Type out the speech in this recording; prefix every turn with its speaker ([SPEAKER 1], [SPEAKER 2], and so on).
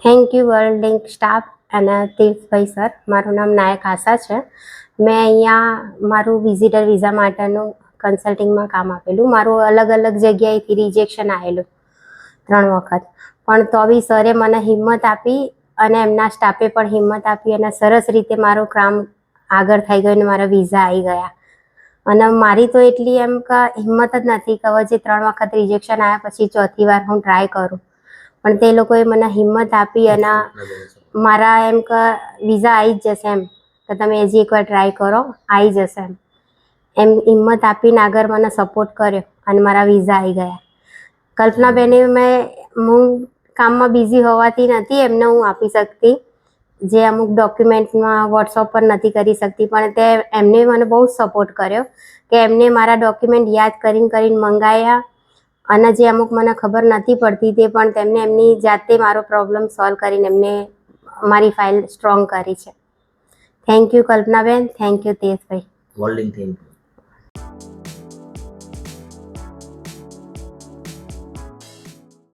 [SPEAKER 1] Thank you world link staff અને તીર્થભાઈ sir. મારું નામ નાયક આશા છે. મેં અહીંયા મારું વિઝિટર વિઝા માટેનું કન્સલ્ટિંગમાં કામ આપેલું. મારું અલગ અલગ જગ્યાએથી રિજેક્શન આવેલું 3 વખત, પણ તો બી સરે મને હિંમત આપી અને એમના સ્ટાફે પણ હિંમત આપી અને સરસ રીતે મારું કામ આગળ થઈ ગયું અને મારા વિઝા આવી ગયા. અને મારી તો એટલી એમ કે હિંમત જ નથી કે હવે જે 3 વખત રિજેક્શન આવ્યા પછી 4થી વાર હું ટ્રાય કરું, પણ તે લોકોએ મને હિંમત આપી અને મારા એમ કે વિઝા આવી જ જશે, એમ કે તમે હજી એકવાર ટ્રાય કરો, આવી જશે એમ હિંમત આપીને આગળ મને સપોર્ટ કર્યો અને મારા વિઝા આવી ગયા. કલ્પનાબેને હું કામમાં બિઝી હોવાથી નથી એમને હું આપી શકતી, જે અમુક ડોક્યુમેન્ટમાં વોટ્સઅપ પર નથી કરી શકતી, પણ તે એમને મને બહુ સપોર્ટ કર્યો કે એમને મારા ડોક્યુમેન્ટ યાદ કરીને મંગાવ્યા અને જે અમુક મને ખબર નથી પડતી તે પણ તેમને એમની જાતે મારો પ્રોબ્લેમ સોલ્વ કરીને એમને મારી ફાઇલ સ્ટ્રોંગ કરી છે. Thank you Kalpanaben, thank you Tejbhai.